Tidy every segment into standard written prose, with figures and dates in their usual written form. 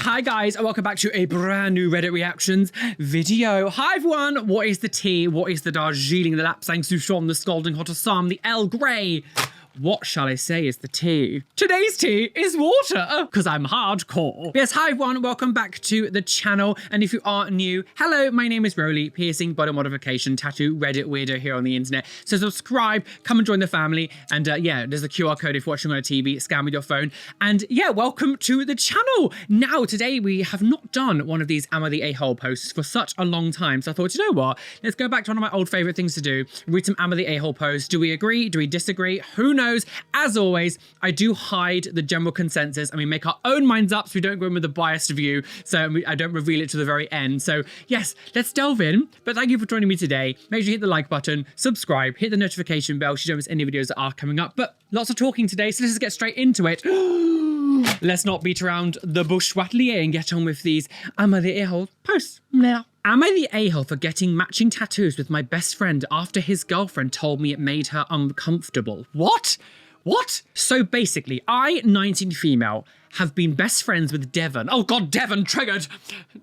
Hi guys, and welcome back to a brand new Reddit reactions video. Hi everyone, what is the tea? What is the Darjeeling, the Lapsang Souchong, the Scalding Hot Assam, the El Grey? What shall I say is the tea? Today's tea is water, because I'm hardcore. Yes, hi everyone, welcome back to the channel. And if you are new, hello, my name is Roly, piercing body modification tattoo Reddit weirdo here on the internet. So subscribe, come and join the family. And yeah, there's a QR code if you're watching on a TV, scan with your phone. And yeah, welcome to the channel. Now, today we have not done one of these AmITheA-Hole posts for such a long time. So I thought, you know what? Let's go back to one of my old favorite things to do, read some AmITheA-Hole posts. Do we agree? Do we disagree? Who knows? As always, I do hide the general consensus and we make our own minds up so we don't go in with a biased view, so I don't reveal it to the very end. So yes, let's delve in. But thank you for joining me today. Make sure you hit the like button, subscribe, hit the notification bell so you don't miss any videos that are coming up. But lots of talking today, so let's just get straight into it. Let's not beat around the bush and get on with these AmITheA-Hole posts now. Am I the a-hole for getting matching tattoos with my best friend after his girlfriend told me it made her uncomfortable? What? What? So basically, I, 19 female, have been best friends with Devon. Oh God, Devon, triggered.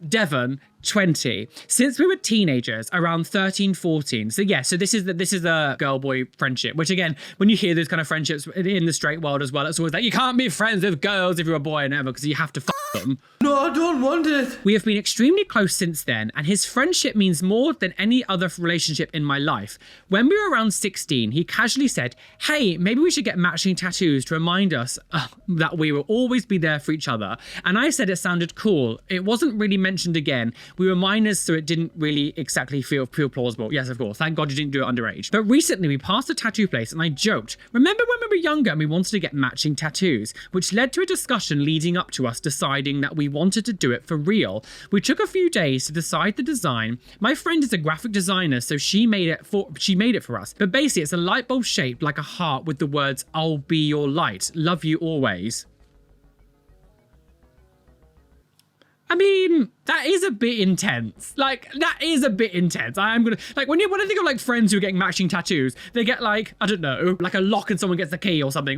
Devon, 20. Since we were teenagers, around 13, 14. So yeah, so this is a girl-boy friendship, which again, when you hear those kind of friendships in the straight world as well, it's always like, you can't be friends with girls if you're a boy and ever, because you have to them. No, I don't want it. We have been extremely close since then, and his friendship means more than any other relationship in my life. When we were around 16, he casually said, hey, maybe we should get matching tattoos to remind us that we will always be there for each other. And I said it sounded cool. It wasn't really mentioned again. We were minors, so it didn't really exactly feel plausible. Yes, of course. Thank God you didn't do it underage. But recently we passed a tattoo place and I joked, remember when we were younger and we wanted to get matching tattoos, which led to a discussion leading up to us deciding that we wanted to do it for real. We took a few days to decide the design. My friend is a graphic designer, so she made it for us. But basically it's a light bulb shaped like a heart with the words, I'll be your light, love you always. I mean, that is a bit intense. Like, that is a bit intense. I am gonna, like, when I think of like friends who are getting matching tattoos, they get like, I don't know, like a lock and someone gets the key or something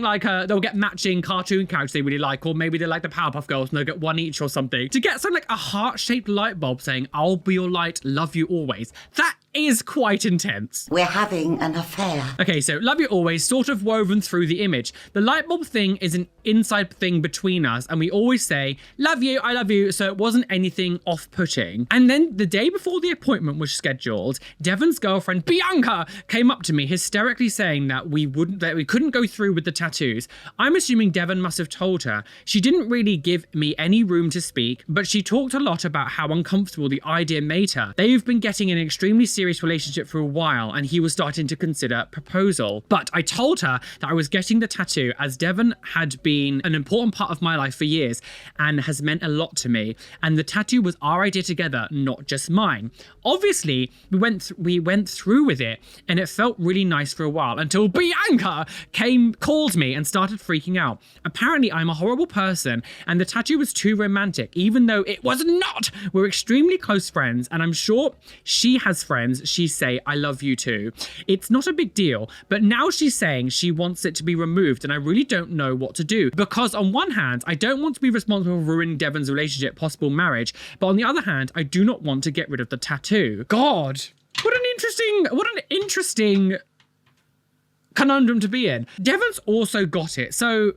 like they'll get matching cartoon characters they really like, or maybe they like the Powerpuff Girls and they'll get one each or something. To get something like a heart-shaped light bulb saying, I'll be your light, love you always. That is quite intense. We're having an affair. Okay, so love you always sort of woven through the image. The light bulb thing is an inside thing between us, and we always say, love you, I love you, so it wasn't anything off-putting. And then the day before the appointment was scheduled, Devon's girlfriend, Bianca, came up to me hysterically saying that we couldn't go through with the tattoos. I'm assuming Devon must have told her. She didn't really give me any room to speak, but she talked a lot about how uncomfortable the idea made her. They've been getting in an extremely serious relationship for a while, and he was starting to consider proposal. But I told her that I was getting the tattoo as Devon had been an important part of my life for years and has meant a lot to me, and the tattoo was our idea together, not just mine. Obviously, we went through with it, and it felt really nice for a while until Bianca called me and started freaking out. Apparently, I'm a horrible person, and the tattoo was too romantic, even though it was not. We're extremely close friends, and I'm sure she has friends she say I love you too. It's not a big deal, but now she's saying she wants it to be removed, and I really don't know what to do, because on one hand, I don't want to be responsible for ruining Devon's relationship, possible marriage, but on the other hand, I do not want to get rid of the tattoo. God, what an interesting conundrum to be in. Devon's also got it, so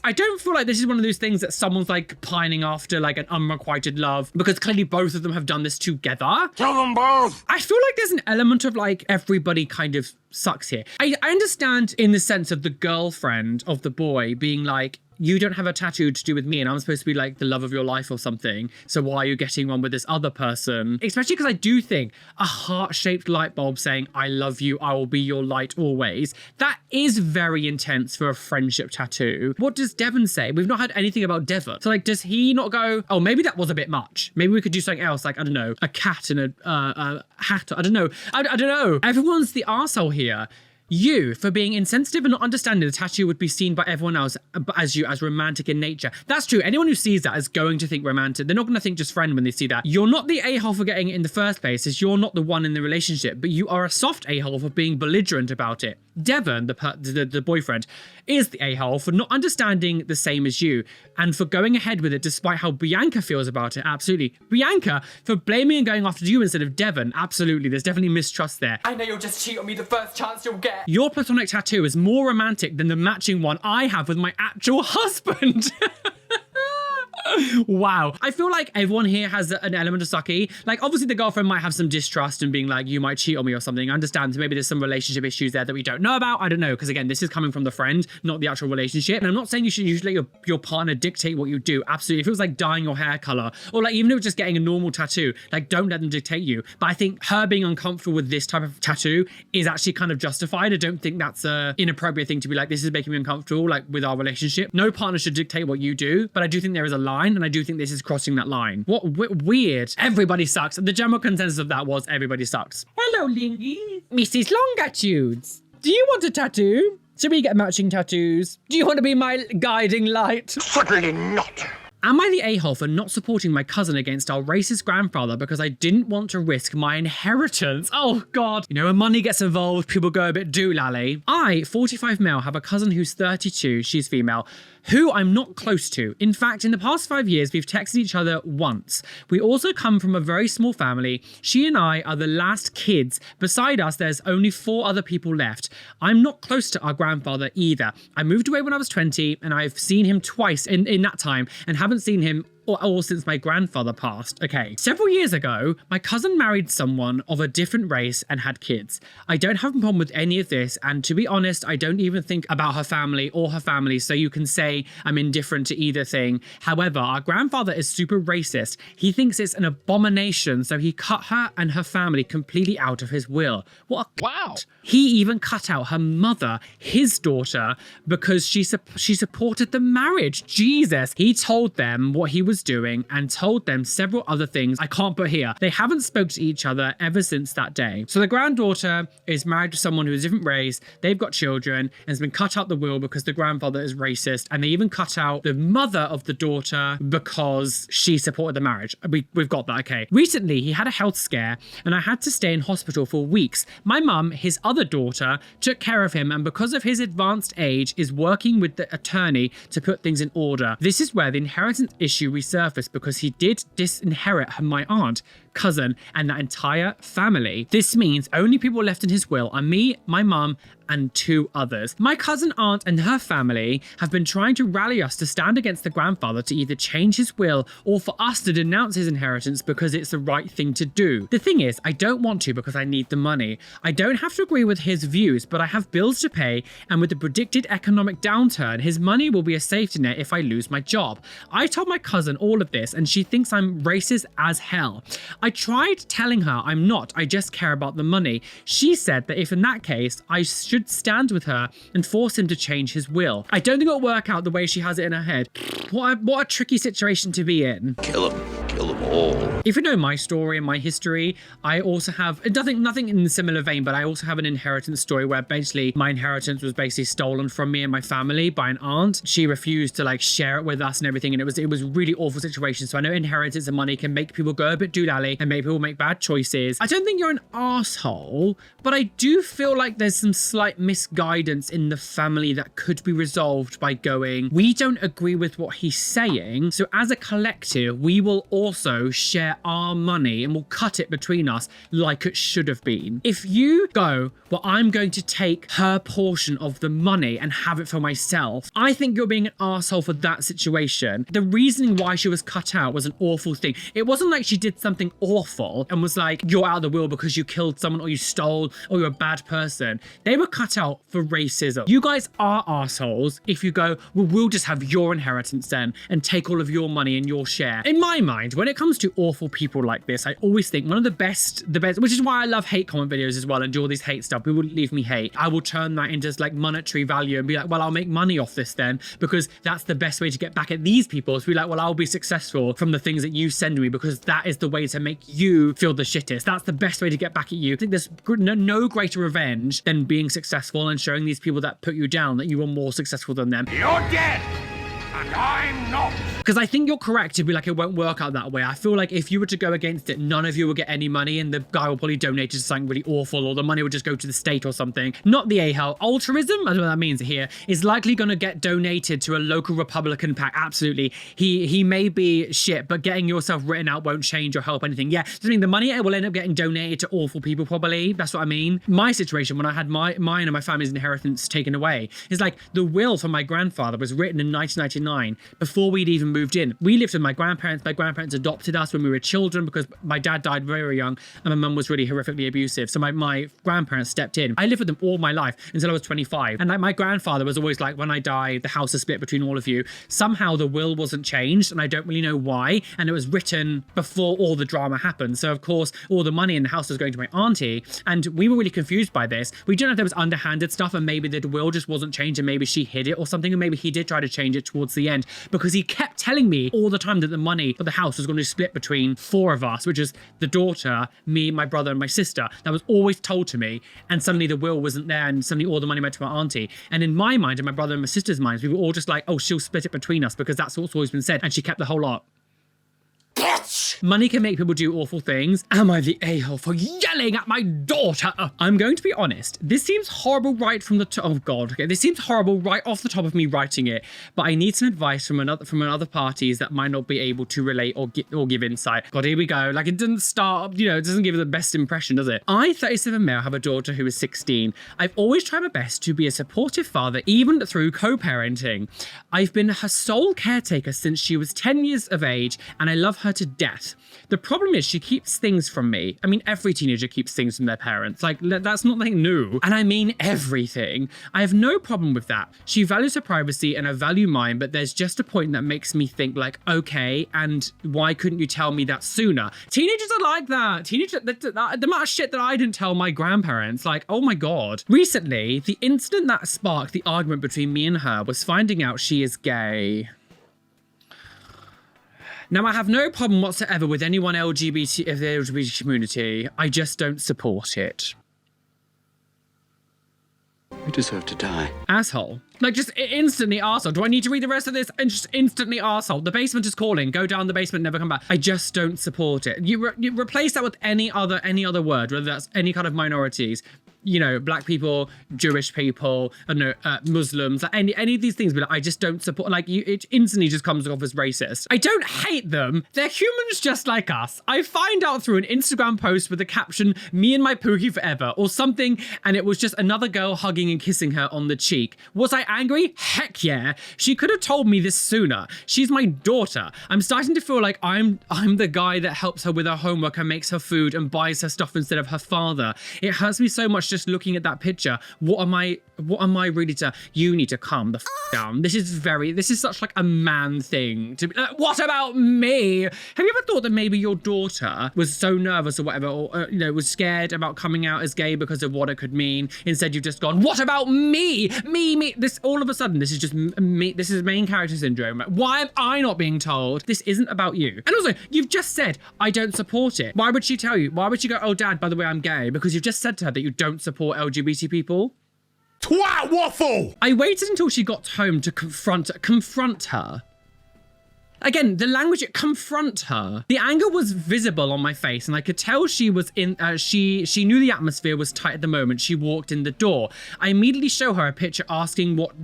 I don't feel like this is one of those things that someone's like pining after, like an unrequited love, because clearly both of them have done this together. Kill them both. I feel like there's an element of like everybody kind of sucks here. I understand in the sense of the girlfriend of the boy being like, you don't have a tattoo to do with me and I'm supposed to be like the love of your life or something, so why are you getting one with this other person? Especially because I do think a heart-shaped light bulb saying, I love you, I will be your light always, that is very intense for a friendship tattoo. What does Devon say? We've not heard anything about Devon. So like, does he not go, oh, maybe that was a bit much. Maybe we could do something else, like, I don't know, a cat and a hat. I don't know. I don't know. Everyone's the arsehole here. You, for being insensitive and not understanding the tattoo would be seen by everyone else as romantic in nature. That's true. Anyone who sees that is going to think romantic. They're not going to think just friend when they see that. You're not the a-hole for getting it in the first place, as you're not the one in the relationship, but you are a soft a-hole for being belligerent about it. Devon, the boyfriend, is the a-hole for not understanding the same as you and for going ahead with it despite how Bianca feels about it. Absolutely. Bianca for blaming and going after you instead of Devon. Absolutely. There's definitely mistrust there. I know you'll just cheat on me the first chance you'll get. Your platonic tattoo is more romantic than the matching one I have with my actual husband. Wow. I feel like everyone here has an element of sucky. Like, obviously the girlfriend might have some distrust and being like, you might cheat on me or something. I understand. Maybe there's some relationship issues there that we don't know about. I don't know. Because again, this is coming from the friend, not the actual relationship. And I'm not saying you should let your partner dictate what you do. Absolutely. If it was like dyeing your hair color or like even if it was just getting a normal tattoo, like don't let them dictate you. But I think her being uncomfortable with this type of tattoo is actually kind of justified. I don't think that's a inappropriate thing to be like, this is making me uncomfortable, like with our relationship. No partner should dictate what you do. But I do think there is a line, and I do think this is crossing that line. What weird. Everybody sucks. The general consensus of that was everybody sucks. Hello, Lingy. Mrs. Longitudes. Do you want a tattoo? Should we get matching tattoos? Do you want to be my guiding light? Certainly not. Am I the a-hole for not supporting my cousin against our racist grandfather because I didn't want to risk my inheritance? Oh God. You know, when money gets involved, people go a bit doolally. I, 45 male, have a cousin who's 32, she's female, who I'm not close to. In fact, in the past 5 years, we've texted each other once. We also come from a very small family. She and I are the last kids. Beside us, there's only 4 other people left. I'm not close to our grandfather either. I moved away when I was 20 and I've seen him twice in that time and haven't seen him all since my grandfather passed. Okay. Several years ago, my cousin married someone of a different race and had kids. I don't have a problem with any of this, and to be honest, I don't even think about her family or her family, so you can say I'm indifferent to either thing. However, our grandfather is super racist. He thinks it's an abomination, so he cut her and her family completely out of his will. What a Wow. He even cut out her mother, his daughter, because she supported the marriage. Jesus. He told them what he was doing and told them several other things I can't put here. They haven't spoken to each other ever since that day. So the granddaughter is married to someone who's a different race. They've got children and has been cut out the will because the grandfather is racist. And they even cut out the mother of the daughter because she supported the marriage. We've got that, okay. Recently, he had a health scare and I had to stay in hospital for weeks. My mum, his other daughter, took care of him and because of his advanced age is working with the attorney to put things in order. This is where the inheritance issue resurfaced because he did disinherit my aunt, cousin, and that entire family. This means only people left in his will are me, my mum, and 2 others. My cousin, aunt, and her family have been trying to rally us to stand against the grandfather to either change his will or for us to denounce his inheritance because it's the right thing to do. The thing is, I don't want to because I need the money. I don't have to agree with his views, but I have bills to pay, and with the predicted economic downturn, his money will be a safety net if I lose my job. I told my cousin all of this, and she thinks I'm racist as hell. I tried telling her I'm not, I just care about the money. She said that if in that case, I should stand with her and force him to change his will. I don't think it'll work out the way she has it in her head. What a tricky situation to be in. Kill them all. If you know my story and my history, I also have nothing in a similar vein, but I also have an inheritance story where basically my inheritance was basically stolen from me and my family by an aunt. She refused to like share it with us and everything, and it was a really awful situation. So I know inheritance and money can make people go a bit doolally and make people make bad choices. I don't think you're an asshole, but I do feel like there's some slight misguidance in the family that could be resolved by going, we don't agree with what he's saying, so as a collective, we will also share our money and we'll cut it between us like it should have been. If you go, well, I'm going to take her portion of the money and have it for myself, I think you're being an asshole for that situation. The reasoning why she was cut out was an awful thing. It wasn't like she did something awful and was like, you're out of the will because you killed someone or you stole or you're a bad person. They were cut out for racism. You guys are assholes if you go, well, we'll just have your inheritance then and take all of your money and your share. In my mind, when it comes to awful people like this, I always think one of the best, which is why I love hate comment videos as well and do all these hate stuff. People leave me hate. I will turn that into like monetary value and be like, well, I'll make money off this then because that's the best way to get back at these people. Is be like, well, I'll be successful from the things that you send me because that is the way to make you feel the shittest. That's the best way to get back at you. I think there's no greater revenge than being successful and showing these people that put you down that you are more successful than them. You're dead. And I'm not. Because I think you're correct to be like, it won't work out that way. I feel like if you were to go against it, none of you will get any money and the guy will probably donate to something really awful, or the money will just go to the state or something. Not the A-Hole. Altruism, I don't know what that means here, is likely going to get donated to a local Republican PAC. Absolutely. He may be shit, but getting yourself written out won't change or help anything. Yeah, I mean, the money will end up getting donated to awful people probably. That's what I mean. My situation, when I had mine and my family's inheritance taken away, is like the will for my grandfather was written in 1999 before we'd even moved in. We lived with my grandparents. My grandparents adopted us when we were children because my dad died very young and my mum was really horrifically abusive. So my grandparents stepped in. I lived with them all my life until I was 25. And like my grandfather was always like, when I die, the house is split between all of you. Somehow the will wasn't changed and I don't really know why. And it was written before all the drama happened. So of course, all the money in the house was going to my auntie. And we were really confused by this. We didn't know if there was underhanded stuff and maybe the will just wasn't changed and maybe she hid it or something. And maybe he did try to change it towards the end because he kept telling me all the time that the money for the house was going to split between 4 of us, which is the daughter, me, my brother, and my sister. That was always told to me. And suddenly the will wasn't there, and suddenly all the money went to my auntie. And in my mind, and my brother and my sister's minds, we were all just like, oh, she'll split it between us because that's what's always been said. And she kept the whole lot. Money can make people do awful things. Am I the a-hole for yelling at my daughter? I'm going to be honest. This seems horrible right from the top. Oh God. Okay, this seems horrible right off the top of me writing it. But I need some advice from another parties that might not be able to relate or give insight. God, here we go. Like it didn't start. You know, it doesn't give the best impression, does it? I, 37 male, have a daughter who is 16. I've always tried my best to be a supportive father, even through co-parenting. I've been her sole caretaker since she was 10 years of age, and I love her to death. The problem is she keeps things from me. I mean, every teenager keeps things from their parents. Like, that's not like new. And I mean everything. I have no problem with that. She values her privacy and I value mine, but there's just a point that makes me think like, okay, and why couldn't you tell me that sooner? Teenagers are like that. The amount of shit that I didn't tell my grandparents, like, oh my God. Recently, the incident that sparked the argument between me and her was finding out she is gay. Now, I have no problem whatsoever with anyone LGBT of the LGBT community. I just don't support it. You deserve to die. Asshole. Like, just instantly arsehole. Do I need to read the rest of this? And just instantly arsehole. The basement is calling. Go down the basement, never come back. I just don't support it. You replace that with any other word, whether that's any kind of minorities. You know, black people, Jewish people, I don't know, Muslims, like any of these things, but I just don't support, like, it instantly just comes off as racist. I don't hate them. They're humans just like us. I find out through an Instagram post with the caption, "Me and my Pookie forever," or something, and it was just another girl hugging and kissing her on the cheek. Was I angry? Heck yeah. She could have told me this sooner. She's my daughter. I'm starting to feel like I'm the guy that helps her with her homework and makes her food and buys her stuff instead of her father. It hurts me so much just looking at that picture. What am I really to? You need to calm the down. This is such like a man thing to be. What about me? Have you ever thought that maybe your daughter was so nervous or whatever, or you know, was scared about coming out as gay because of what it could mean? Instead, you've just gone, what about me? Me. This all of a sudden, this is just me. This is main character syndrome. Why am I not being told? This isn't about you. And also, you've just said I don't support it. Why would she tell you? Why would she go, oh, Dad, by the way, I'm gay? Because you've just said to her that you don't support LGBT people. Twat waffle! I waited until she got home to confront her. Again, the language, confront her. The anger was visible on my face and I could tell she was in, she knew the atmosphere was tight at the moment she walked in the door. I immediately show her a picture asking what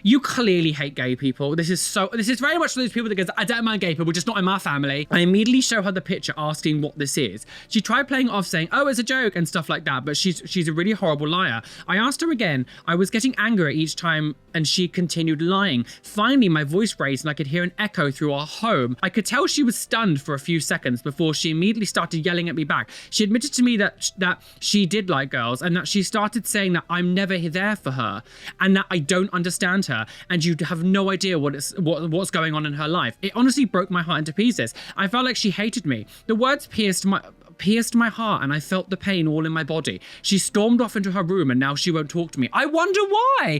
you clearly hate gay people. This is very much those people that goes, I don't mind gay people, just not in my family. I immediately show her the picture asking what this is. She tried playing it off saying, oh, it's a joke and stuff like that, but she's a really horrible liar. I asked her again. I was getting angrier each time and she continued lying. Finally, my voice raised and I could hear an echo through our home. I could tell she was stunned for a few seconds before she immediately started yelling at me back. She admitted to me that she did like girls and that she started saying that I'm never there for her and that I don't understand her and you have no idea what's going on in her life. It honestly broke my heart into pieces. I felt like she hated me. The words pierced my heart and I felt the pain all in my body. She stormed off into her room and now she won't talk to me. I wonder why.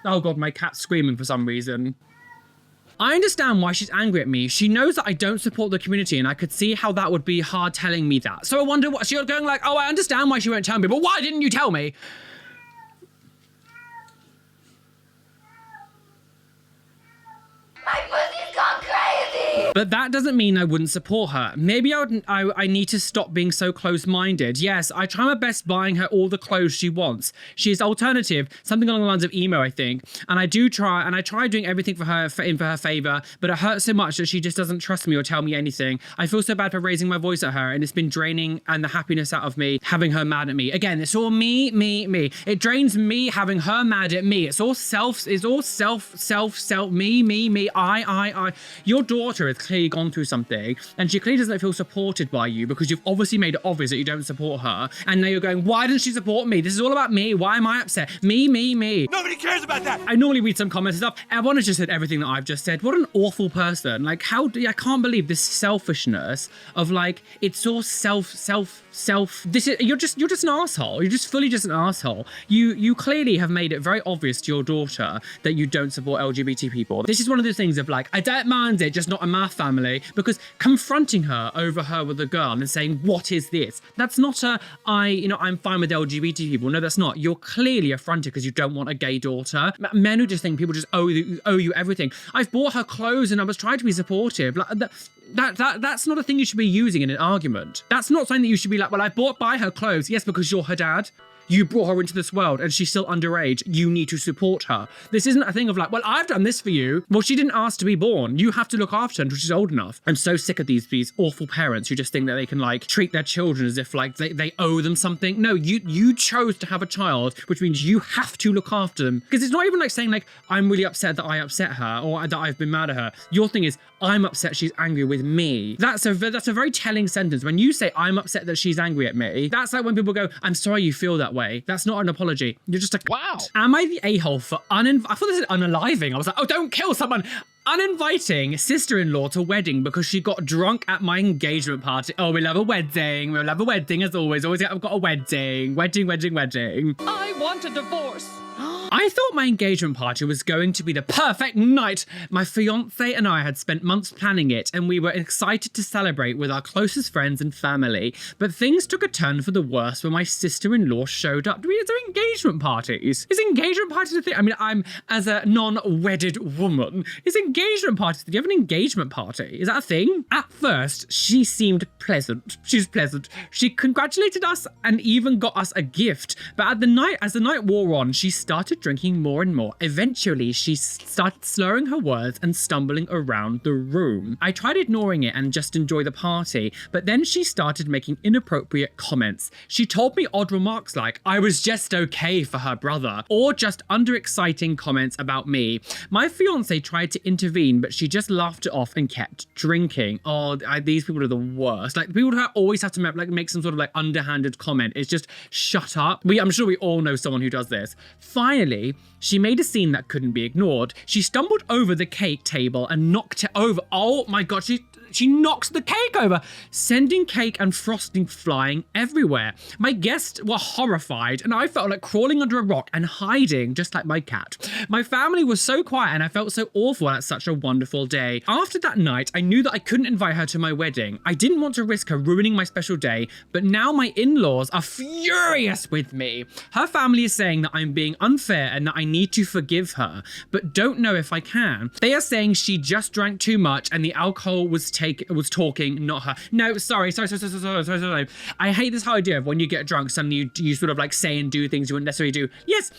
Oh God, my cat's screaming for some reason. I understand why she's angry at me. She knows that I don't support the community and I could see how that would be hard telling me that. So I wonder what she's going like, oh, I understand why she won't tell me, but why didn't you tell me? My pussy's gone crazy! But that doesn't mean I wouldn't support her. Maybe I need to stop being so close-minded. Yes, I try my best buying her all the clothes she wants. She's alternative, something along the lines of emo, I think. And I try doing everything for her in her favor, but it hurts so much that she just doesn't trust me or tell me anything. I feel so bad for raising my voice at her, and it's been draining and the happiness out of me having her mad at me. Again, it's all me. It drains me having her mad at me. It's all self, me, I. Your daughter has clearly gone through something, and she clearly doesn't feel supported by you because you've obviously made it obvious that you don't support her. And now you're going, why doesn't she support me? This is all about me. Why am I upset? Me. Nobody cares about that. I normally read some comments and stuff. Everyone has just said everything that I've just said. What an awful person. Like, I can't believe this selfishness of like, it's all self. You're just an asshole. You're just fully just an asshole. You clearly have made it very obvious to your daughter that you don't support LGBT people. This is one of those things of like, I don't mind it, just not in my family, because confronting her over her with a girl and saying, what is this? That's not I'm fine with LGBT people. No, that's not. You're clearly affronted because you don't want a gay daughter. Men who just think people just owe you everything. I've bought her clothes and I was trying to be supportive. Like, that's not a thing you should be using in an argument. That's not something that you should be like, well, I buy her clothes. Yes, because you're her dad. You brought her into this world and she's still underage. You need to support her. This isn't a thing of like, well, I've done this for you. Well, she didn't ask to be born. You have to look after her until she's old enough. I'm so sick of these awful parents who just think that they can like treat their children as if like they owe them something. No, you chose to have a child, which means you have to look after them. Because it's not even like saying like, I'm really upset that I upset her or that I've been mad at her. Your thing is, I'm upset she's angry with me. That's a very telling sentence. When you say, I'm upset that she's angry at me, that's like when people go, I'm sorry you feel that way. That's not an apology. You're just like, wow. Am I the a-hole for I thought this said unaliving. I was like, oh, don't kill someone. Uninviting sister-in-law to wedding because she got drunk at my engagement party. Oh, we love a wedding. We love a wedding as always. I've got a wedding. Wedding. I want a divorce. I thought my engagement party was going to be the perfect night. My fiance and I had spent months planning it, and we were excited to celebrate with our closest friends and family. But things took a turn for the worse when my sister-in-law showed up. Do we do engagement parties? Is engagement parties a thing? I mean, I'm as a non-wedded woman. Is engagement parties? Do you have an engagement party? Is that a thing? At first, she seemed pleasant. She's pleasant. She congratulated us and even got us a gift. But as the night wore on, she started drinking more and more. Eventually, she started slurring her words and stumbling around the room. I tried ignoring it and just enjoy the party, but then she started making inappropriate comments. She told me odd remarks like, I was just okay for her brother, or just underexciting comments about me. My fiance tried to intervene, but she just laughed it off and kept drinking. Oh, these people are the worst. Like, people who always have to make some sort of like underhanded comment. It's just, shut up. I'm sure we all know someone who does this. Finally, she made a scene that couldn't be ignored. She stumbled over the cake table and knocked it over. Oh my God, she knocks the cake over, sending cake and frosting flying everywhere. My guests were horrified and I felt like crawling under a rock and hiding just like my cat. My family was so quiet and I felt so awful at such a wonderful day. After that night, I knew that I couldn't invite her to my wedding. I didn't want to risk her ruining my special day, but now my in-laws are furious with me. Her family is saying that I'm being unfair and that I need to forgive her, but don't know if I can. They are saying she just drank too much and the alcohol was talking, not her. No, sorry. I hate this whole idea of when you get drunk, suddenly you sort of like say and do things you wouldn't necessarily do. Yes,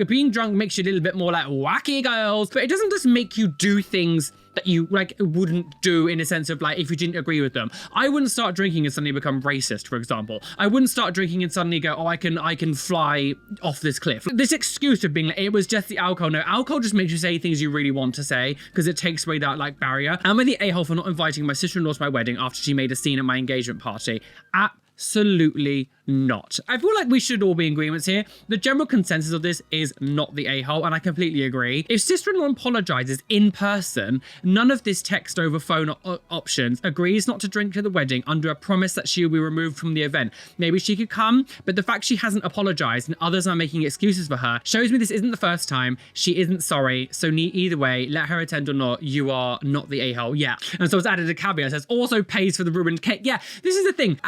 being drunk makes you a little bit more like wacky girls, but it doesn't just make you do things that you like wouldn't do in a sense of like if you didn't agree with them. I wouldn't start drinking and suddenly become racist, for example. I wouldn't start drinking and suddenly go, oh, I can fly off this cliff. This excuse of being like, it was just the alcohol. No, alcohol just makes you say things you really want to say because it takes away that like barrier. Am I the a-hole for not inviting my sister-in-law to my wedding after she made a scene at my engagement party? Absolutely not. I feel like we should all be in agreement here. The general consensus of this is not the a-hole, and I completely agree. If sister-in-law apologizes in person, none of this text over phone options, agrees not to drink to the wedding under a promise that she will be removed from the event. Maybe she could come, but the fact she hasn't apologized and others are making excuses for her shows me this isn't the first time. She isn't sorry, so either way, let her attend or not, you are not the a-hole. Yeah. And so it's added a caveat that says also pays for the ruined cake. Yeah, this is the thing.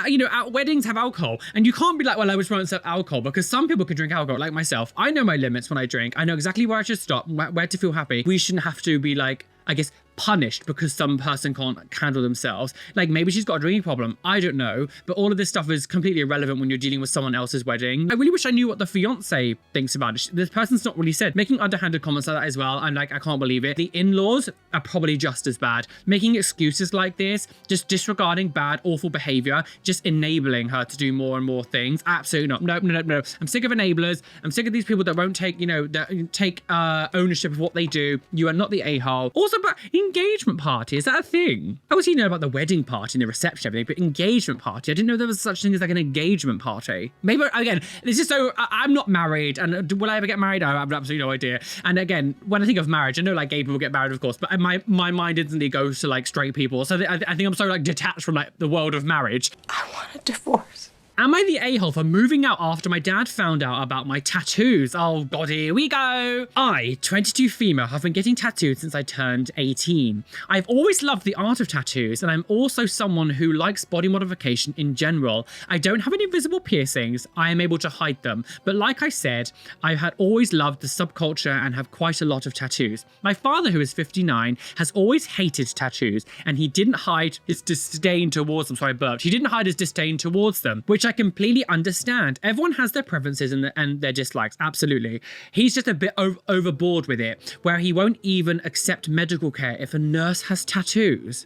Weddings have alcohol, and you can't be like, well, I just won't serve alcohol, because some people can drink alcohol, like myself. I know my limits when I drink. I know exactly where I should stop, where to feel happy. We shouldn't have to be like, I guess, punished because some person can't handle themselves. Like, maybe she's got a drinking problem. I don't know. But all of this stuff is completely irrelevant when you're dealing with someone else's wedding. I really wish I knew what the fiance thinks about it. This person's not really said. Making underhanded comments like that as well. I'm like, I can't believe it. The in-laws are probably just as bad. Making excuses like this, just disregarding bad, awful behavior, just enabling her to do more and more things. Absolutely not. No. I'm sick of enablers. I'm sick of these people that won't take, that take ownership of what they do. You are not the a-hole. Also, but engagement party, is that a thing? I obviously know about the wedding party and the reception, everything, but engagement party, I didn't know there was such thing as like an engagement party. Maybe, again, this is so, I'm not married, and will I ever get married? I have absolutely no idea. And again, when I think of marriage, I know like gay people get married, of course, but my mind instantly goes to like straight people. So I think I'm so like detached from like the world of marriage. I want a divorce. Am I the a-hole for moving out after my dad found out about my tattoos? Oh god, here we go. I, 22 female, have been getting tattooed since I turned 18. I've always loved the art of tattoos, and I'm also someone who likes body modification in general. I don't have any visible piercings. I am able to hide them. But like I said, I had always loved the subculture and have quite a lot of tattoos. My father, who is 59, has always hated tattoos, and he didn't hide his disdain towards them. Sorry, I burped. He didn't hide his disdain towards them, which I completely understand. Everyone has their preferences and their dislikes, absolutely. He's just a bit overboard with it, where he won't even accept medical care if a nurse has tattoos.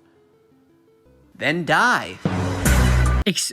Then die.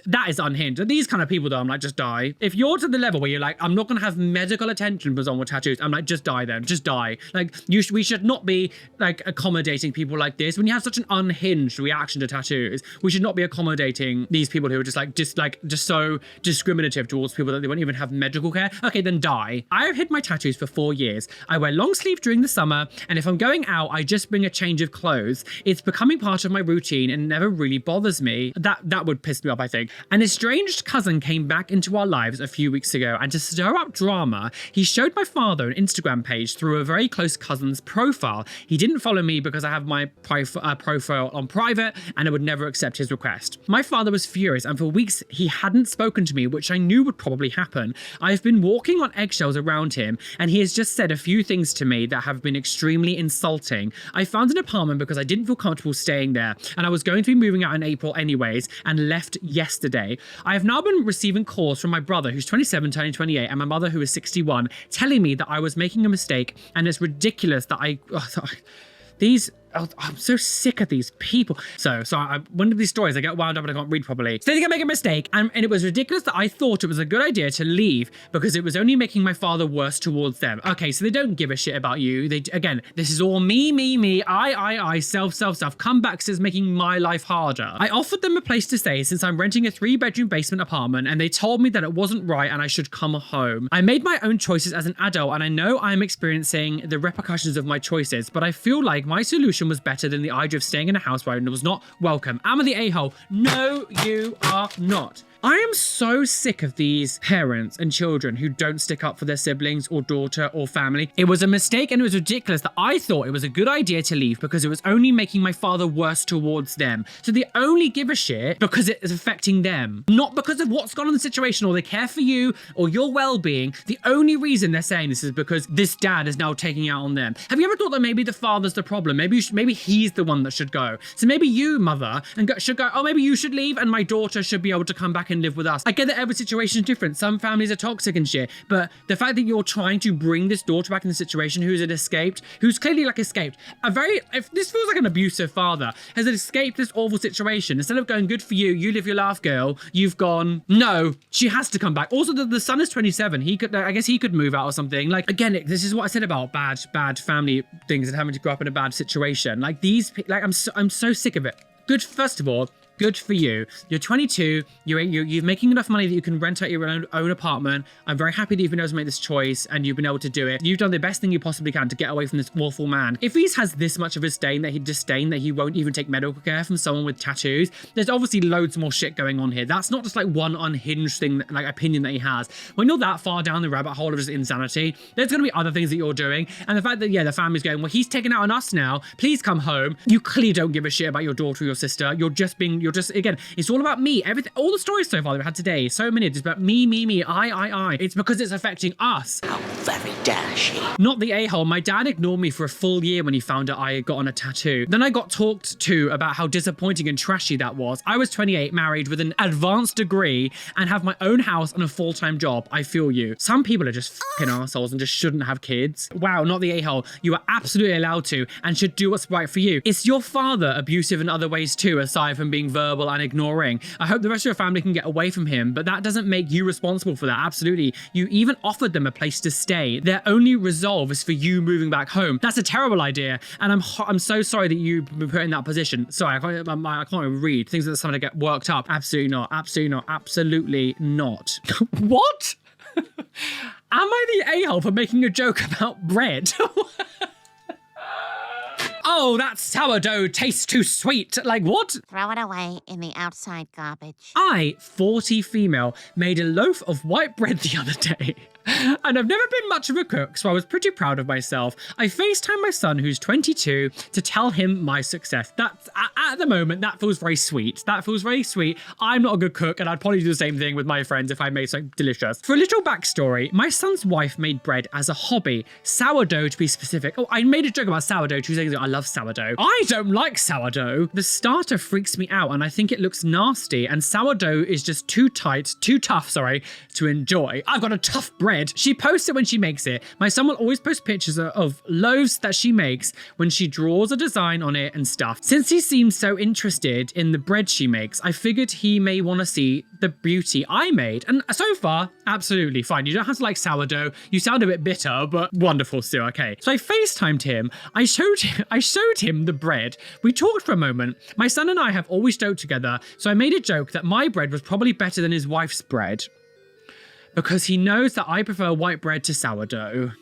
That is unhinged. These kind of people though, I'm like, just die. If you're to the level where you're like, I'm not gonna have medical attention for someone with tattoos, I'm like, just die then, just die. Like, we should not be like accommodating people like this. When you have such an unhinged reaction to tattoos, we should not be accommodating these people who are just so discriminative towards people that they won't even have medical care. Okay, then die. I have hid my tattoos for 4 years. I wear long sleeve during the summer, and if I'm going out, I just bring a change of clothes. It's becoming part of my routine and never really bothers me. That would piss me off, I think. An estranged cousin came back into our lives a few weeks ago, and to stir up drama, he showed my father an Instagram page through a very close cousin's profile. He didn't follow me because I have my profile on private, and I would never accept his request. My father was furious, and for weeks he hadn't spoken to me, which I knew would probably happen. I've been walking on eggshells around him, and he has just said a few things to me that have been extremely insulting. I found an apartment because I didn't feel comfortable staying there, and I was going to be moving out in April anyways, and left yesterday. I have now been receiving calls from my brother, who's 27, turning 28, and my mother, who is 61, telling me that I was making a mistake, and it's ridiculous that I'm so sick of these people. So one of these stories, I get wound up and I can't read properly. So they think I make a mistake, and it was ridiculous that I thought it was a good idea to leave because it was only making my father worse towards them. Okay, so they don't give a shit about you. Again, this is all me, I, self. Comebacks is making my life harder. I offered them a place to stay since I'm renting a 3-bedroom basement apartment, and they told me that it wasn't right and I should come home. I made my own choices as an adult, and I know I'm experiencing the repercussions of my choices, but I feel like my solution was better than the idea of staying in a house where I was not welcome. Am I the a-hole? No, you are not. I am so sick of these parents and children who don't stick up for their siblings or daughter or family. It was a mistake, and it was ridiculous that I thought it was a good idea to leave because it was only making my father worse towards them. So they only give a shit because it is affecting them, not because of what's gone on in the situation or they care for you or your well-being. The only reason they're saying this is because this dad is now taking out on them. Have you ever thought that maybe the father's the problem? Maybe he's the one that should go. So maybe you, mother, should go, oh, maybe you should leave and my daughter should be able to come back and live with us. I get that every situation is different. Some families are toxic and shit, but the fact that you're trying to bring this daughter back in the situation who's clearly like escaped, if this feels like an abusive father, has escaped this awful situation. Instead of going, good for you, you live your life, girl, you've gone, no, she has to come back. Also, the son is 27. I guess he could move out or something. Like, again, this is what I said about bad family things and having to grow up in a bad situation. Like I'm so sick of it. Good, first of all, good for you. You're 22, you're making enough money that you can rent out your own apartment. I'm very happy that you've been able to make this choice and you've been able to do it. You've done the best thing you possibly can to get away from this awful man. If he has this much of a disdain that he won't even take medical care from someone with tattoos, there's obviously loads more shit going on here. That's not just like one unhinged thing, like opinion that he has. When you're that far down the rabbit hole of just insanity, there's going to be other things that you're doing. And the fact that, the family's going, well, he's taking out on us now, please come home. You clearly don't give a shit about your daughter or your sister. You're just being You're just, again, it's all about me. Everything, all the stories so far that we've had today, so many, it's about me, I. It's because it's affecting us. How very dare she? Not the a-hole. My dad ignored me for a full year when he found out I had gotten a tattoo. Then I got talked to about how disappointing and trashy that was. I was 28, married with an advanced degree, and have my own house and a full-time job. I feel you. Some people are just fucking assholes and just shouldn't have kids. Wow, not the a-hole. You are absolutely allowed to and should do what's right for you. Is your father abusive in other ways too, aside from being verbal and ignoring? I hope the rest of your family can get away from him, but that doesn't make you responsible for that. Absolutely. You even offered them a place to stay. Their only resolve is for you moving back home. That's a terrible idea, and I'm so sorry that you've been put in that position. Sorry, I can't even read. Things that somebody get worked up. Absolutely not. Absolutely not. Absolutely not. What? Am I the a-hole for making a joke about bread? Oh, that sourdough tastes too sweet. Like, what? Throw it away in the outside garbage. I, 40 female, made a loaf of white bread the other day. And I've never been much of a cook, so I was pretty proud of myself. I FaceTimed my son, who's 22, to tell him my success. That's, at the moment, that feels very sweet. That feels very sweet. I'm not a good cook, and I'd probably do the same thing with my friends if I made something delicious. For a little backstory, my son's wife made bread as a hobby. Sourdough, to be specific. Oh, I made a joke about sourdough 2 seconds ago. I love sourdough. I don't like sourdough. The starter freaks me out, and I think it looks nasty, and sourdough is just too tough, to enjoy. I've got a tough bread. She posts it when she makes it. My son will always post pictures of loaves that she makes when she draws a design on it and stuff. Since he seems so interested in the bread she makes, I figured he may want to see the beauty I made. And so far, absolutely fine. You don't have to like sourdough. You sound a bit bitter, but wonderful still, okay. So I FaceTimed him. I showed him the bread. We talked for a moment. My son and I have always joked together, so I made a joke that my bread was probably better than his wife's bread, because he knows that I prefer white bread to sourdough.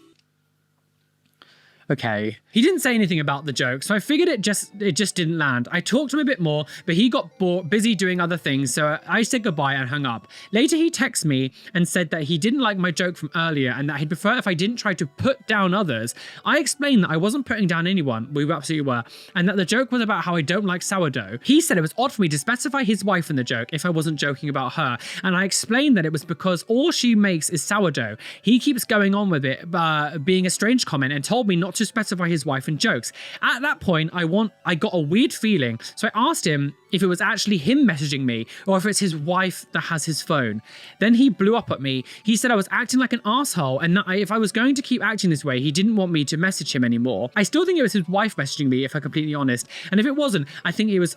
Okay. He didn't say anything about the joke, so I figured it just didn't land. I talked to him a bit more, but he got busy doing other things, so I said goodbye and hung up. Later, he texted me and said that he didn't like my joke from earlier and that he'd prefer if I didn't try to put down others. I explained that I wasn't putting down anyone, we absolutely were, and that the joke was about how I don't like sourdough. He said it was odd for me to specify his wife in the joke if I wasn't joking about her, and I explained that it was because all she makes is sourdough. He keeps going on with it, being a strange comment, and told me not to specify his wife in jokes. At that point, I got a weird feeling, so I asked him if it was actually him messaging me or if it's his wife that has his phone. Then he blew up at me. He said I was acting like an asshole and that if I was going to keep acting this way, he didn't want me to message him anymore. I still think it was his wife messaging me, if I'm completely honest. And if it wasn't, I think he was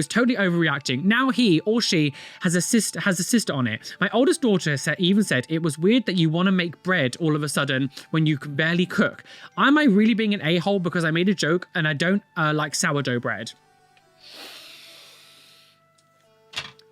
totally overreacting. Now he or she has a sister on it. My oldest daughter even said it was weird that you want to make bread all of a sudden when you can barely cook. Am I really being an a-hole because I made a joke and I don't like sourdough bread?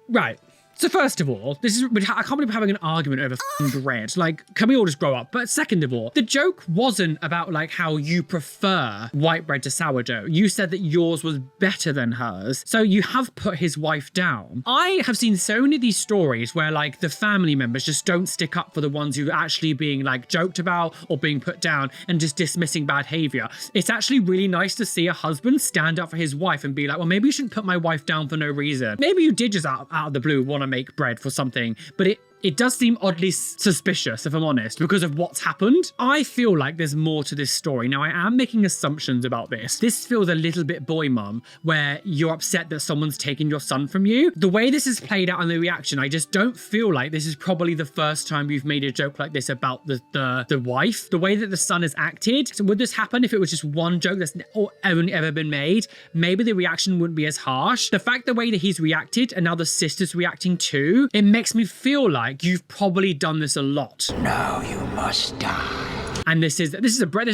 Right. So first of all, I can't believe we're having an argument over bread. Like, can we all just grow up? But second of all, the joke wasn't about like how you prefer white bread to sourdough. You said that yours was better than hers. So you have put his wife down. I have seen so many of these stories where like the family members just don't stick up for the ones who are actually being like joked about or being put down and just dismissing bad behavior. It's actually really nice to see a husband stand up for his wife and be like, well, maybe you shouldn't put my wife down for no reason. Maybe you did just out of the blue want to make bread for something, but it does seem oddly suspicious, if I'm honest, because of what's happened. I feel like there's more to this story. Now, I am making assumptions about this. This feels a little bit boy mum, where you're upset that someone's taken your son from you. The way this is played out in the reaction, I just don't feel like this is probably the first time you've made a joke like this about the wife. The way that the son has acted. So would this happen if it was just one joke that's ever been made? Maybe the reaction wouldn't be as harsh. The fact the way that he's reacted and now the sister's reacting too, it makes me feel like you've probably done this a lot. No, you must die. And this is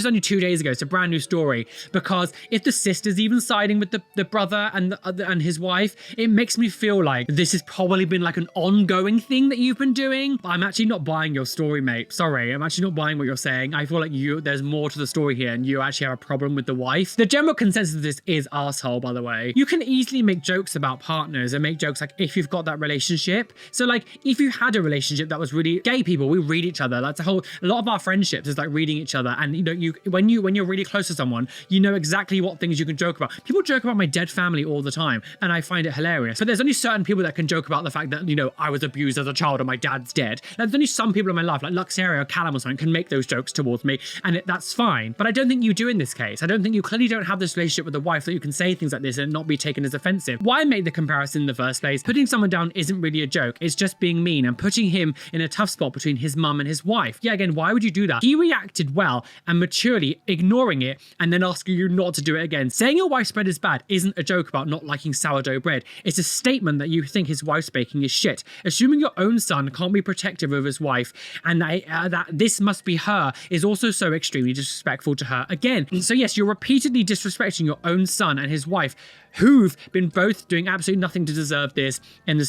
only 2 days ago. It's a brand new story, because if the sister's even siding with the brother and his wife, it makes me feel like this has probably been like an ongoing thing that you've been doing. I'm actually not buying your story, mate. Sorry, I'm actually not buying what you're saying. I feel like there's more to the story here, and you actually have a problem with the wife. The general consensus of this is arsehole, by the way. You can easily make jokes about partners and make jokes like if you've got that relationship. So like if you had a relationship that was really gay people, we read each other. That's a lot of our friendships is like like reading each other, and you know, when you're really close to someone, you know exactly what things you can joke about. People joke about my dead family all the time, and I find it hilarious. But there's only certain people that can joke about the fact that, you know, I was abused as a child or my dad's dead. There's only some people in my life, like Luxaria or Callum or something, can make those jokes towards me, and that's fine. But I don't think you do in this case. I don't think you clearly don't have this relationship with a wife that you can say things like this and not be taken as offensive. Why make the comparison in the first place? Putting someone down isn't really a joke. It's just being mean and putting him in a tough spot between his mum and his wife. Yeah, again, why would you do that? He reacted well and maturely, ignoring it and then asking you not to do it again. Saying your wife's bread is bad isn't a joke about not liking sourdough bread. It's a statement that you think his wife's baking is shit. Assuming your own son can't be protective of his wife and that this must be her is also so extremely disrespectful to her. Again, so yes, you're repeatedly disrespecting your own son and his wife, who've been both doing absolutely nothing to deserve this in the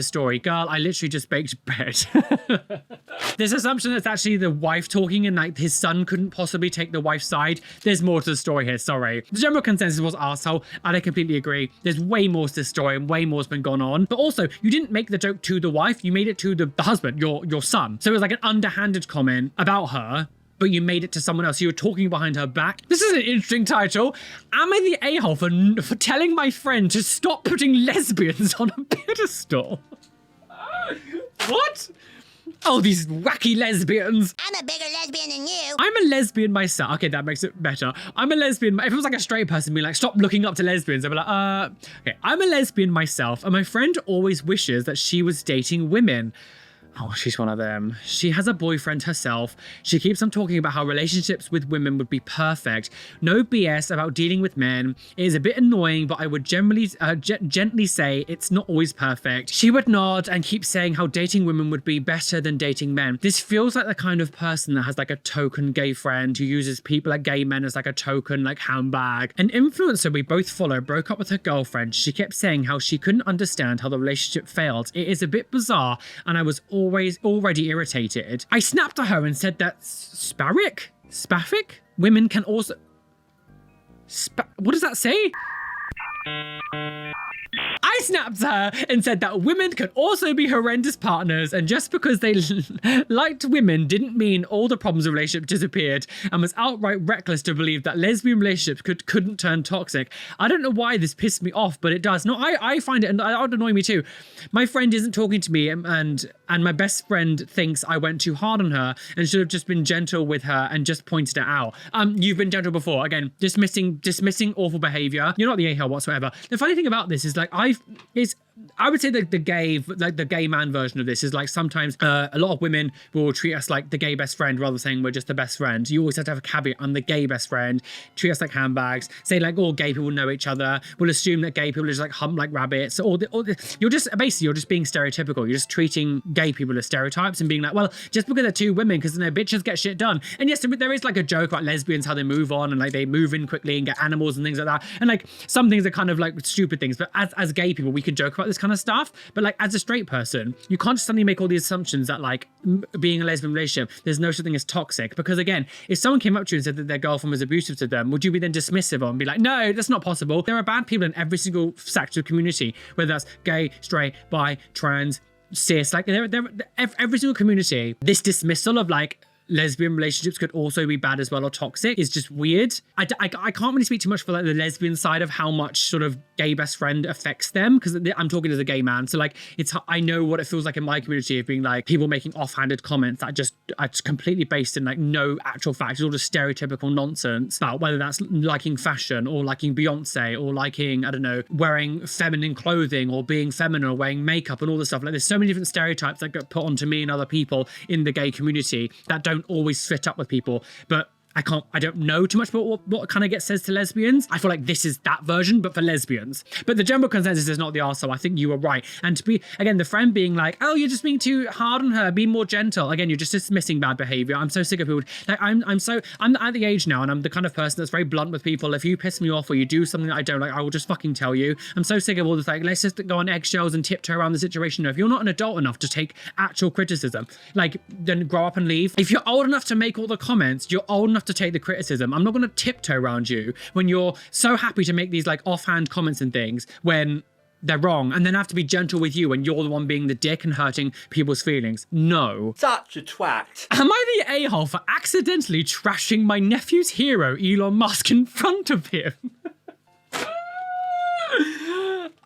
story. Girl, I literally just baked bread. This assumption that's actually the wife talking and like his son couldn't possibly take the wife's side. There's more to the story here, sorry. The general consensus was arsehole, and I completely agree. There's way more to this story and way more's been gone on. But also, you didn't make the joke to the wife, you made it to the husband, your son. So it was like an underhanded comment about her, but you made it to someone else. You were talking behind her back. This is an interesting title. Am I the a-hole for telling my friend to stop putting lesbians on a pedestal? What? Oh, these wacky lesbians. I'm a bigger lesbian than you. I'm a lesbian myself. Okay, that makes it better. I'm a lesbian. If it was like a straight person being like, stop looking up to lesbians, I'd be like, okay, I'm a lesbian myself, and my friend always wishes that she was dating women. Oh, she's one of them. She has a boyfriend herself. She keeps on talking about how relationships with women would be perfect. No BS about dealing with men. It is a bit annoying, but I would generally gently say it's not always perfect. She would nod and keep saying how dating women would be better than dating men. This feels like the kind of person that has like a token gay friend who uses people like gay men as like a token like handbag. An influencer we both follow broke up with her girlfriend. She kept saying how she couldn't understand how the relationship failed. It is a bit bizarre, and I was already irritated. I snapped at her and said that Spaffic? Women can also... What does that say? I snapped at her and said that women can also be horrendous partners, and just because they liked women didn't mean all the problems of relationship disappeared, and was outright reckless to believe that lesbian relationships couldn't turn toxic. I don't know why this pissed me off, but it does. No, I find it, and that would annoy me too. My friend isn't talking to me, and my best friend thinks I went too hard on her and should have just been gentle with her and just pointed it out. You've been gentle before. Again, dismissing awful behavior. You're not the a-hole whatsoever. The funny thing about this is like I would say that the gay man version of this is like sometimes a lot of women will treat us like the gay best friend rather than saying we're just the best friend. You always have to have a caveat. I'm the gay best friend. Treat us like handbags. Say like all gay people know each other. We'll assume that gay people just like hump like rabbits. You're just being stereotypical. You're just treating gay people as stereotypes and being like, well, just because they're two women, because then bitches get shit done. And yes, there is like a joke about lesbians, how they move on and like they move in quickly and get animals and things like that. And like some things are kind of like stupid things, but as gay people, we can joke about this kind of stuff. But like as a straight person, you can't just suddenly make all these assumptions that like being a lesbian relationship, there's no such thing as toxic. Because again, if someone came up to you and said that their girlfriend was abusive to them, would you be then dismissive of and be like, no, that's not possible? There are bad people in every single sector of community, whether that's gay, straight, bi, trans, cis, like every single community. This dismissal of like lesbian relationships could also be bad as well or toxic is just weird. I can't really speak too much for like the lesbian side of how much sort of gay best friend affects them, because I'm talking as a gay man, so like I know what it feels like in my community of being like people making offhanded comments that just are completely based in like no actual fact. It's all just stereotypical nonsense about whether that's liking fashion or liking Beyonce or liking, I don't know, wearing feminine clothing or being feminine or wearing makeup and all this stuff. Like there's so many different stereotypes that get put onto me and other people in the gay community that don't always fit up with people. But I don't know too much about what kind of gets said to lesbians. I feel like this is that version, but for lesbians. But the general consensus is not the arsehole. I think you were right. And to be, again, the friend being like, oh, you're just being too hard on her, be more gentle. Again, you're just dismissing bad behavior. I'm so sick of people. Like, I'm at the age now, and I'm the kind of person that's very blunt with people. If you piss me off or you do something that I don't like, I will just fucking tell you. I'm so sick of all this, like, let's just go on eggshells and tiptoe around the situation. No, if you're not an adult enough to take actual criticism, like, then grow up and leave. If you're old enough to make all the comments, you're old enough to take the criticism. I'm not going to tiptoe around you when you're so happy to make these like offhand comments and things when they're wrong and then have to be gentle with you when you're the one being the dick and hurting people's feelings. No. Such a twat. Am I the a-hole for accidentally trashing my nephew's hero, Elon Musk, in front of him?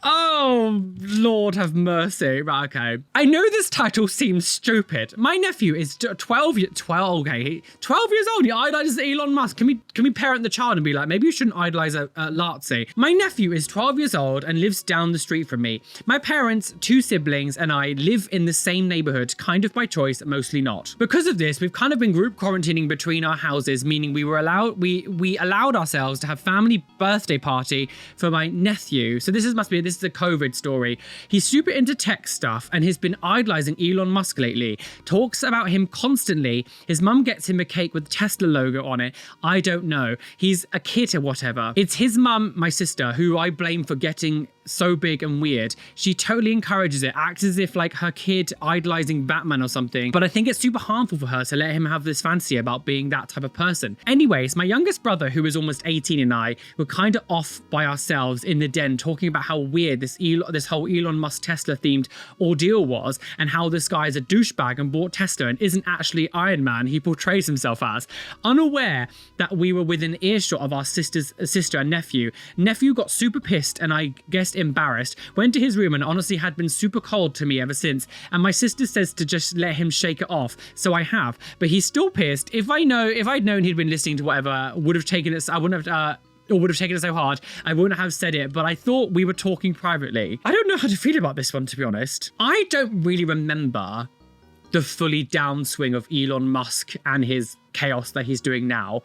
Oh, Lord have mercy. Right, okay. I know this title seems stupid. My nephew is 12 years old. He idolizes Elon Musk. Can we parent the child and be like, maybe you shouldn't idolize a Nazi? My nephew is 12 years old and lives down the street from me. My parents, 2 siblings, and I live in the same neighborhood, kind of by choice, mostly not. Because of this, we've kind of been group quarantining between our houses, meaning we allowed ourselves to have family birthday party for my nephew. So this is a COVID story. He's super into tech stuff and has been idolizing Elon Musk lately. Talks about him constantly. His mum gets him a cake with the Tesla logo on it. I don't know. He's a kid or whatever. It's his mum, my sister, who I blame for getting so big and weird. She totally encourages it, acts as if like her kid idolizing Batman or something, but I think it's super harmful for her to let him have this fantasy about being that type of person. Anyways, my youngest brother, who is almost 18, and I were kind of off by ourselves in the den talking about how weird this whole Elon Musk Tesla themed ordeal was, and how this guy is a douchebag and bought Tesla and isn't actually Iron Man he portrays himself as. Unaware that we were within earshot of our sister and nephew. Nephew got super pissed and I guess embarrassed, went to his room and honestly had been super cold to me ever since, and my sister says to just let him shake it off, so I have, but he's still pissed. If I'd known he'd been listening to whatever, would have taken it, I wouldn't have or would have taken it so hard, I wouldn't have said it, but I thought we were talking privately. I don't know how to feel about this one, to be honest. I don't really remember the fully downswing of Elon Musk and his chaos that he's doing now.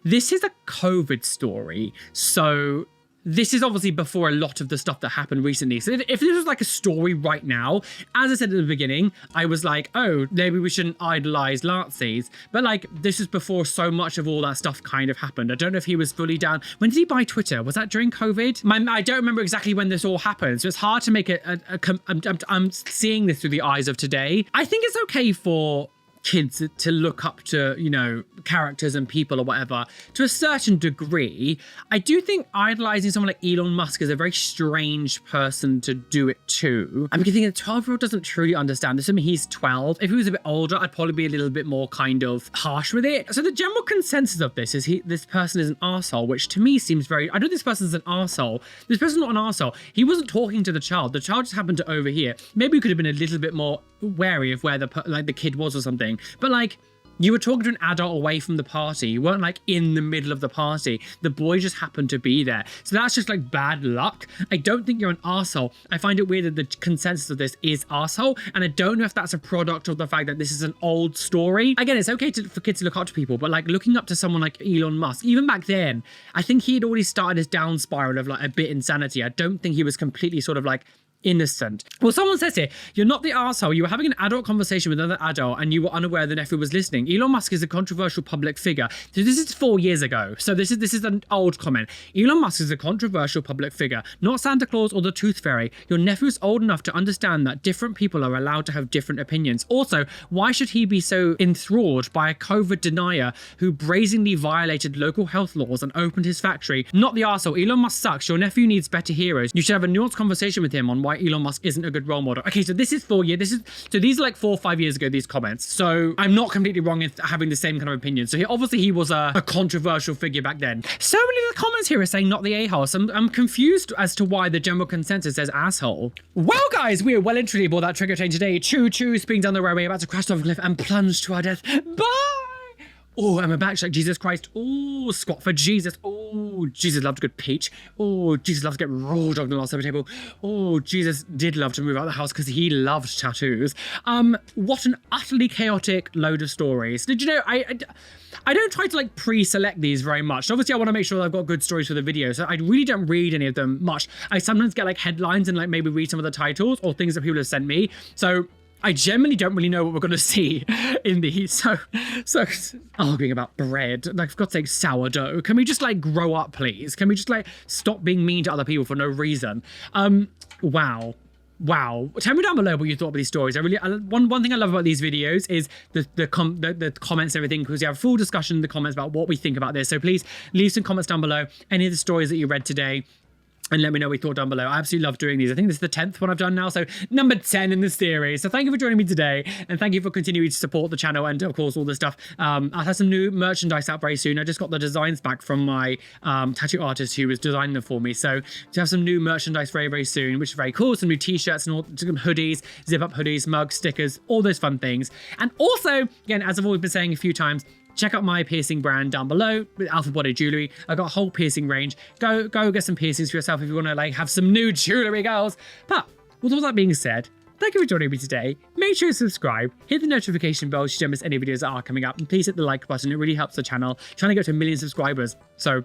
This is a COVID story, so this is obviously before a lot of the stuff that happened recently. So if this was like a story right now, as I said at the beginning, I was like, oh, maybe we shouldn't idolize Nazis. But like, this is before so much of all that stuff kind of happened. I don't know if he was fully down. When did he buy Twitter? Was that during COVID? I don't remember exactly when this all happened. So it's hard to make I'm seeing this through the eyes of today. I think it's okay for kids to look up to, you know, characters and people or whatever to a certain degree. I do think idolizing someone like Elon Musk is a very strange person to do it to. I'm thinking a 12-year-old doesn't truly understand this. I mean, he's 12. If he was a bit older, I'd probably be a little bit more kind of harsh with it. So the general consensus of this is this person is an arsehole, which to me seems very, I know this person's an arsehole. This person's not an arsehole. He wasn't talking to the child. The child just happened to overhear. Maybe he could have been a little bit more wary of where the kid was or something. But like, you were talking to an adult away from the party. You weren't like in the middle of the party. The boy just happened to be there. So that's just like bad luck. I don't think you're an arsehole. I find it weird that the consensus of this is arsehole. And I don't know if that's a product of the fact that this is an old story. Again, it's okay for kids to look up to people, but like looking up to someone like Elon Musk, even back then, I think he had already started his down spiral of like a bit insanity. I don't think he was completely sort of like innocent. Well, someone says here, you're not the arsehole. You were having an adult conversation with another adult and you were unaware the nephew was listening. Elon Musk is a controversial public figure. So this is 4 years ago. So this is an old comment. Elon Musk is a controversial public figure, not Santa Claus or the Tooth Fairy. Your nephew's old enough to understand that different people are allowed to have different opinions. Also, why should he be so enthralled by a COVID denier who brazenly violated local health laws and opened his factory? Not the arsehole. Elon Musk sucks. Your nephew needs better heroes. You should have a nuanced conversation with him on why Elon Musk isn't a good role model. Okay, so this is 4 years. So these are like 4 or 5 years ago, these comments. So I'm not completely wrong in having the same kind of opinion. So obviously he was a controversial figure back then. So many of the comments here are saying not the a-hole. So I'm confused as to why the general consensus says asshole. Well, guys, we are well and truly aboard that trigger train today. Choo choo, speeding down the roadway, about to crash off a cliff and plunge to our death. Bye! Oh, I'm about to like Jesus Christ. Oh, squat for Jesus. Oh, Jesus loved a good peach. Oh, Jesus loves to get raw dogged on the last supper table. Oh, Jesus did love to move out of the house because he loved tattoos. What an utterly chaotic load of stories. Did you know, I don't try to like pre-select these very much. Obviously, I want to make sure that I've got good stories for the video, so I really don't read any of them much. I sometimes get like headlines and like maybe read some of the titles or things that people have sent me. So I generally don't really know what we're going to see in these. So arguing about bread, like for God's sake, sourdough. Can we just like grow up, please? Can we just like stop being mean to other people for no reason? Wow. Tell me down below what you thought about these stories. One thing I love about these videos is the comments and everything, because you have a full discussion in the comments about what we think about this. So please leave some comments down below. Any of the stories that you read today, And let me know what you thought down below. I absolutely love doing these. I think this is the 10th one I've done now, so number 10 in the series. So thank you for joining me today, and thank you for continuing to support the channel and, of course, all this stuff. I'll have some new merchandise out very soon. I just got the designs back from my tattoo artist who was designing them for me. So to have some new merchandise very, very soon, which is very cool. Some new t-shirts and all, some hoodies, zip-up hoodies, mugs, stickers, all those fun things. And also, again, as I've always been saying a few times, check out my piercing brand down below with Alpha Body Jewelry. I got a whole piercing range. Go get some piercings for yourself if you want to like have some new jewelry, girls. But with all that being said, thank you for joining me today. Make sure to subscribe, hit the notification bell so you don't miss any videos that are coming up, and please hit the like button. It really helps the channel. Trying to get to 1 million subscribers. So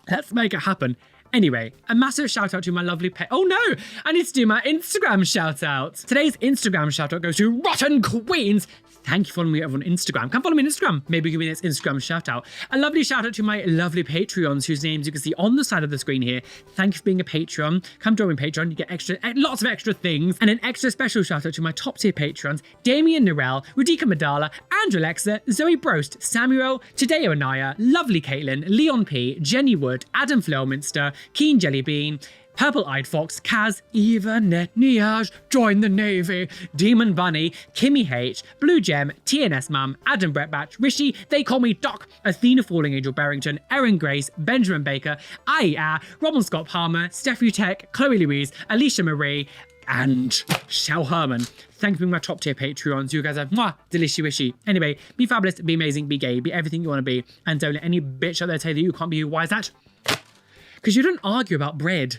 let's make it happen. Anyway, a massive shout out to my lovely pet. Oh no, I need to do my Instagram shout out. Today's Instagram shout out goes to Rotten Queens. Thank you for following me over on Instagram. Come follow me on Instagram. Maybe give me this Instagram shout out. A lovely shout out to my lovely Patreons whose names you can see on the side of the screen here. Thank you for being a Patreon. Come join me on Patreon. You get lots of extra things. And an extra special shout out to my top tier Patrons, Damien Narell, Rudika Madala, Andrew Alexa, Zoe Brost, Samuel, Tadeo Anaya, Lovely Caitlin, Leon P, Jenny Wood, Adam Flelminster, Keen Jellybean, Purple-Eyed Fox, Kaz, Eva Netniage, Join the Navy, Demon Bunny, Kimmy H, Blue Gem, TNS Mum, Adam Bretbatch, Rishi, They Call Me Doc, Athena Falling Angel Barrington, Erin Grace, Benjamin Baker, Aya, Robin Scott Palmer, Steffi Tech, Chloe Louise, Alicia Marie, and Shell Herman. Thank you for being my top tier Patreons. You guys are delicious wishy. Anyway, be fabulous, be amazing, be gay, be everything you want to be, and don't let any bitch out there tell you that you can't be you. Why is that? Because you don't argue about bread.